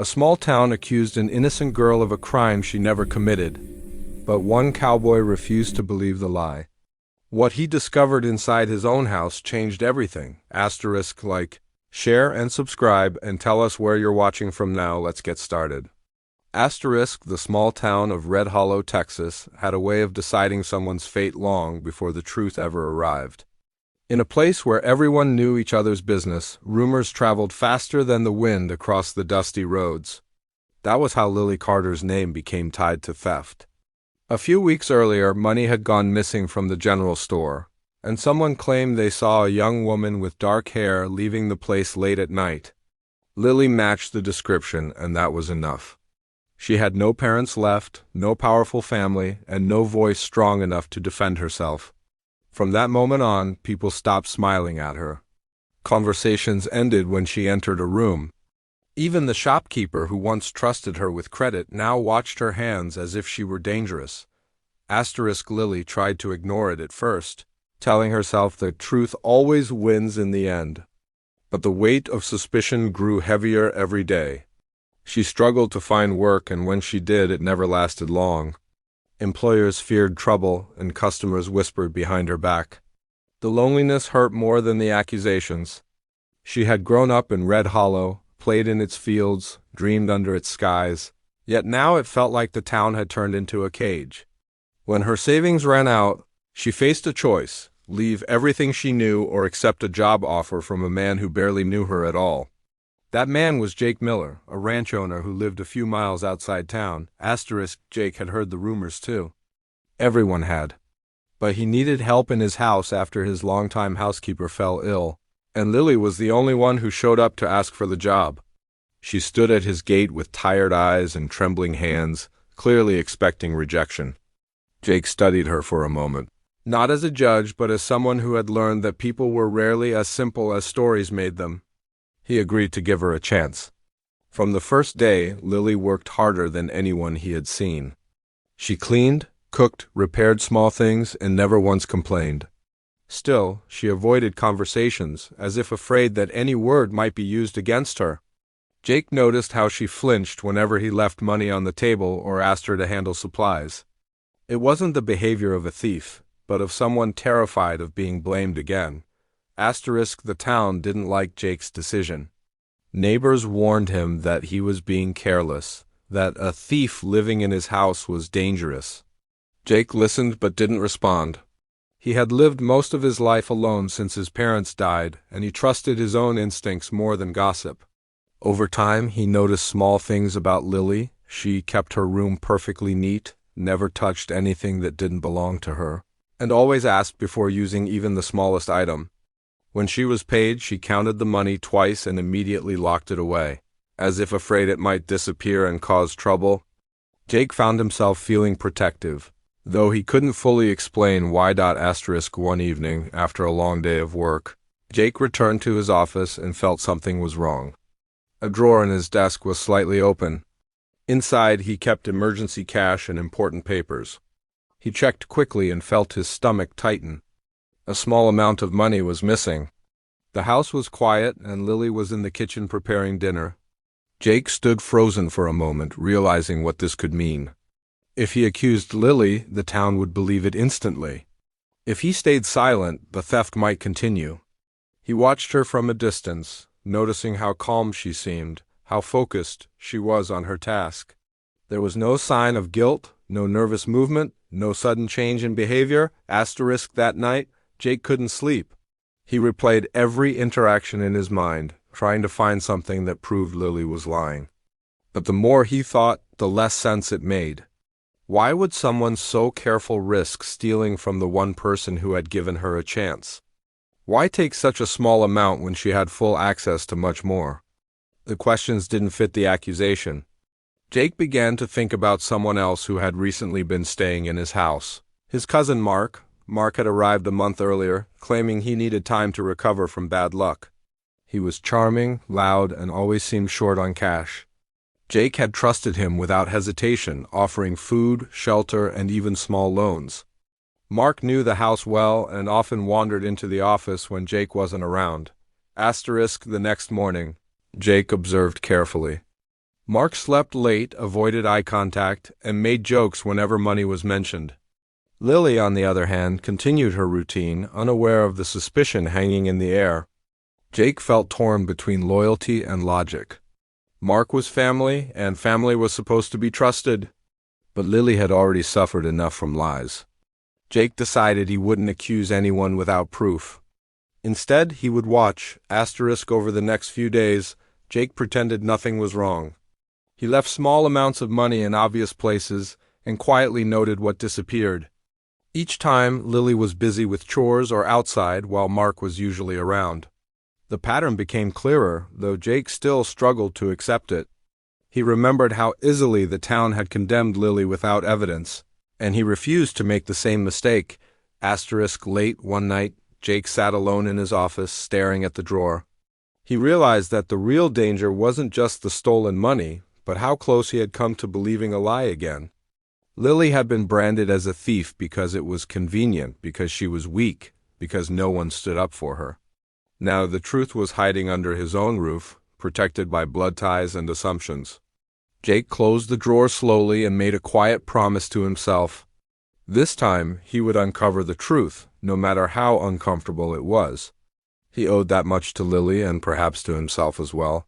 A small town accused an innocent girl of a crime she never committed, but one cowboy refused to believe the lie. What he discovered inside his own house changed everything. Like, share and subscribe and tell us where you're watching from now. Let's get started. The small town of Red Hollow, Texas, had a way of deciding someone's fate long before the truth ever arrived. In a place where everyone knew each other's business, rumors traveled faster than the wind across the dusty roads. That was how Lily Carter's name became tied to theft. A few weeks earlier, money had gone missing from the general store, and someone claimed they saw a young woman with dark hair leaving the place late at night. Lily matched the description, and that was enough. She had no parents left, no powerful family, and no voice strong enough to defend herself. From that moment on, people stopped smiling at her. Conversations ended when she entered a room. Even the shopkeeper who once trusted her with credit now watched her hands as if she were dangerous. Lily tried to ignore it at first, telling herself that truth always wins in the end. But the weight of suspicion grew heavier every day. She struggled to find work, and when she did, it never lasted long. Employers feared trouble, and customers whispered behind her back. The loneliness hurt more than the accusations. She had grown up in Red Hollow, played in its fields, dreamed under its skies, yet now it felt like the town had turned into a cage. When her savings ran out, she faced a choice: leave everything she knew or accept a job offer from a man who barely knew her at all. That man was Jake Miller, a ranch owner who lived a few miles outside town. Jake had heard the rumors too. Everyone had. But he needed help in his house after his longtime housekeeper fell ill, and Lily was the only one who showed up to ask for the job. She stood at his gate with tired eyes and trembling hands, clearly expecting rejection. Jake studied her for a moment, not as a judge, but as someone who had learned that people were rarely as simple as stories made them. He agreed to give her a chance. From the first day, Lily worked harder than anyone he had seen. She cleaned, cooked, repaired small things, and never once complained. Still, she avoided conversations, as if afraid that any word might be used against her. Jake noticed how she flinched whenever he left money on the table or asked her to handle supplies. It wasn't the behavior of a thief, but of someone terrified of being blamed again. The town didn't like Jake's decision. Neighbors warned him that he was being careless, that a thief living in his house was dangerous. Jake listened but didn't respond. He had lived most of his life alone since his parents died, and he trusted his own instincts more than gossip. Over time, he noticed small things about Lily. She kept her room perfectly neat, never touched anything that didn't belong to her, and always asked before using even the smallest item. When she was paid, she counted the money twice and immediately locked it away, as if afraid it might disappear and cause trouble. Jake found himself feeling protective, though he couldn't fully explain why. One evening, after a long day of work, Jake returned to his office and felt something was wrong. A drawer in his desk was slightly open. Inside, he kept emergency cash and important papers. He checked quickly and felt his stomach tighten. A small amount of money was missing. The house was quiet, and Lily was in the kitchen preparing dinner. Jake stood frozen for a moment, realizing what this could mean. If he accused Lily, the town would believe it instantly. If he stayed silent, the theft might continue. He watched her from a distance, noticing how calm she seemed, how focused she was on her task. There was no sign of guilt, no nervous movement, no sudden change in behavior. That night, Jake couldn't sleep. He replayed every interaction in his mind, trying to find something that proved Lily was lying. But the more he thought, the less sense it made. Why would someone so careful risk stealing from the one person who had given her a chance? Why take such a small amount when she had full access to much more? The questions didn't fit the accusation. Jake began to think about someone else who had recently been staying in his house. His cousin Mark. Mark had arrived a month earlier, claiming he needed time to recover from bad luck. He was charming, loud, and always seemed short on cash. Jake had trusted him without hesitation, offering food, shelter, and even small loans. Mark knew the house well and often wandered into the office when Jake wasn't around. The next morning, Jake observed carefully. Mark slept late, avoided eye contact, and made jokes whenever money was mentioned. Lily, on the other hand, continued her routine, unaware of the suspicion hanging in the air. Jake felt torn between loyalty and logic. Mark was family, and family was supposed to be trusted. But Lily had already suffered enough from lies. Jake decided he wouldn't accuse anyone without proof. Instead, he would watch, over the next few days. Jake pretended nothing was wrong. He left small amounts of money in obvious places and quietly noted what disappeared. Each time, Lily was busy with chores or outside while Mark was usually around. The pattern became clearer, though Jake still struggled to accept it. He remembered how easily the town had condemned Lily without evidence, and he refused to make the same mistake. Late one night, Jake sat alone in his office, staring at the drawer. He realized that the real danger wasn't just the stolen money, but how close he had come to believing a lie again. Lily had been branded as a thief because it was convenient, because she was weak, because no one stood up for her. Now the truth was hiding under his own roof, protected by blood ties and assumptions. Jake closed the drawer slowly and made a quiet promise to himself. This time he would uncover the truth, no matter how uncomfortable it was. He owed that much to Lily and perhaps to himself as well.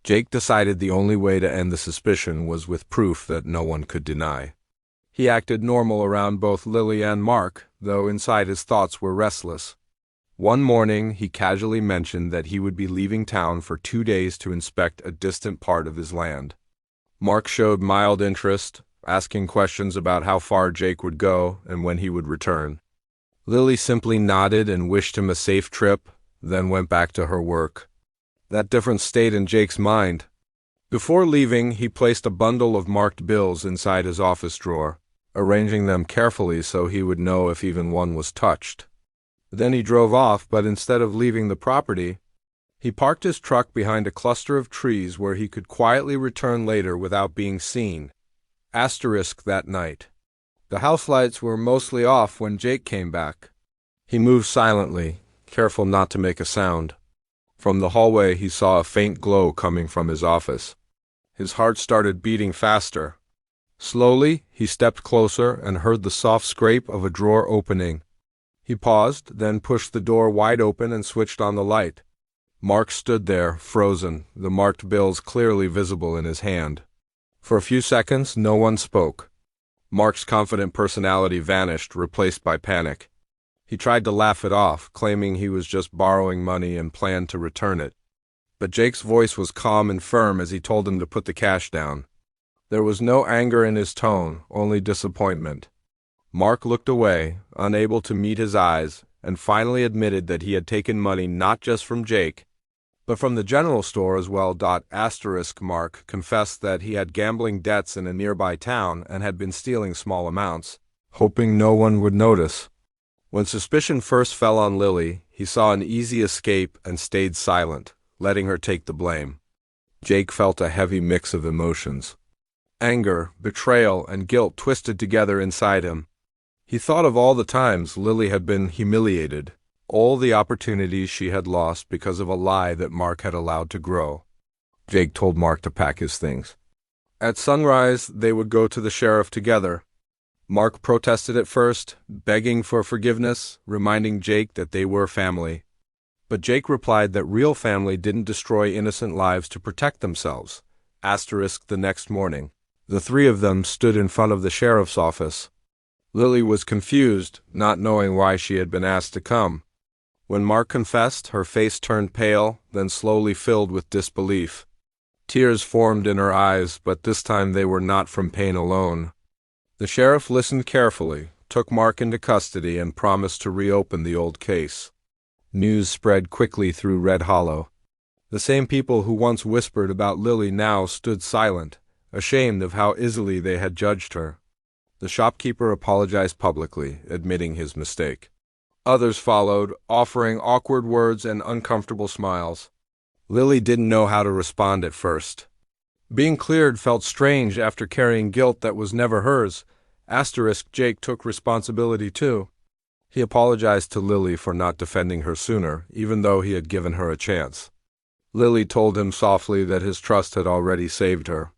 Jake decided the only way to end the suspicion was with proof that no one could deny. He acted normal around both Lily and Mark, though inside his thoughts were restless. One morning, he casually mentioned that he would be leaving town for 2 days to inspect a distant part of his land. Mark showed mild interest, asking questions about how far Jake would go and when he would return. Lily simply nodded and wished him a safe trip, then went back to her work. That difference stayed in Jake's mind. Before leaving, he placed a bundle of marked bills inside his office drawer, arranging them carefully so he would know if even one was touched. Then he drove off, but instead of leaving the property, he parked his truck behind a cluster of trees where he could quietly return later without being seen. That night. The house lights were mostly off when Jake came back. He moved silently, careful not to make a sound. From the hallway, he saw a faint glow coming from his office. His heart started beating faster. Slowly, he stepped closer and heard the soft scrape of a drawer opening. He paused, then pushed the door wide open and switched on the light. Mark stood there, frozen, the marked bills clearly visible in his hand. For a few seconds, no one spoke. Mark's confident personality vanished, replaced by panic. He tried to laugh it off, claiming he was just borrowing money and planned to return it. But Jake's voice was calm and firm as he told him to put the cash down. There was no anger in his tone, only disappointment. Mark looked away, unable to meet his eyes, and finally admitted that he had taken money not just from Jake, but from the general store as well. Mark confessed that he had gambling debts in a nearby town and had been stealing small amounts, hoping no one would notice. When suspicion first fell on Lily, he saw an easy escape and stayed silent, letting her take the blame. Jake felt a heavy mix of emotions. Anger, betrayal, and guilt twisted together inside him. He thought of all the times Lily had been humiliated, all the opportunities she had lost because of a lie that Mark had allowed to grow. Jake told Mark to pack his things. At sunrise, they would go to the sheriff together. Mark protested at first, begging for forgiveness, reminding Jake that they were family. But Jake replied that real family didn't destroy innocent lives to protect themselves. The next morning, the three of them stood in front of the sheriff's office. Lily was confused, not knowing why she had been asked to come. When Mark confessed, her face turned pale, then slowly filled with disbelief. Tears formed in her eyes, but this time they were not from pain alone. The sheriff listened carefully, took Mark into custody, and promised to reopen the old case. News spread quickly through Red Hollow. The same people who once whispered about Lily now stood silent, ashamed of how easily they had judged her. The shopkeeper apologized publicly, admitting his mistake. Others followed, offering awkward words and uncomfortable smiles. Lily didn't know how to respond at first. Being cleared felt strange after carrying guilt that was never hers. Jake took responsibility too. He apologized to Lily for not defending her sooner, even though he had given her a chance. Lily told him softly that his trust had already saved her.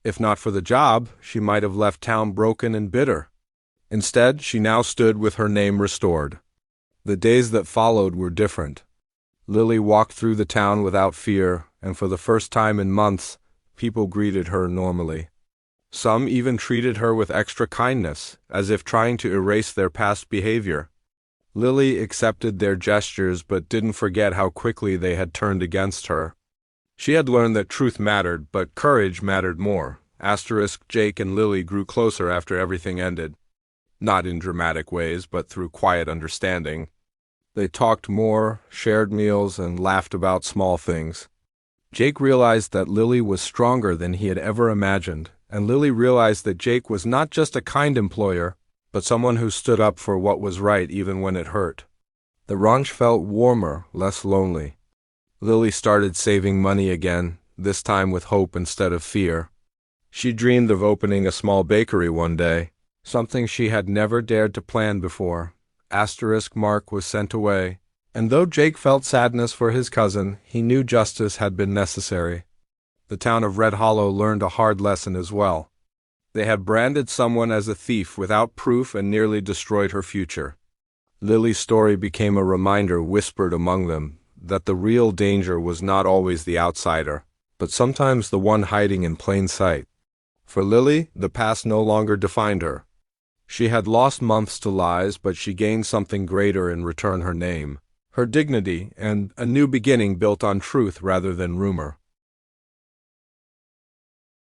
If not for the job, she might have left town broken and bitter. Instead, she now stood with her name restored. The days that followed were different. Lily walked through the town without fear, and for the first time in months, people greeted her normally. Some even treated her with extra kindness, as if trying to erase their past behavior. Lily accepted their gestures but didn't forget how quickly they had turned against her. She had learned that truth mattered, but courage mattered more. Jake and Lily grew closer after everything ended. Not in dramatic ways, but through quiet understanding. They talked more, shared meals, and laughed about small things. Jake realized that Lily was stronger than he had ever imagined, and Lily realized that Jake was not just a kind employer, but someone who stood up for what was right even when it hurt. The ranch felt warmer, less lonely. Lily started saving money again, this time with hope instead of fear. She dreamed of opening a small bakery one day, something she had never dared to plan before. Mark was sent away, and though Jake felt sadness for his cousin, he knew justice had been necessary. The town of Red Hollow learned a hard lesson as well. They had branded someone as a thief without proof and nearly destroyed her future. Lily's story became a reminder whispered among them that the real danger was not always the outsider, but sometimes the one hiding in plain sight. For Lily, the past no longer defined her. She had lost months to lies, but she gained something greater in return: her name, her dignity, and a new beginning built on truth rather than rumor.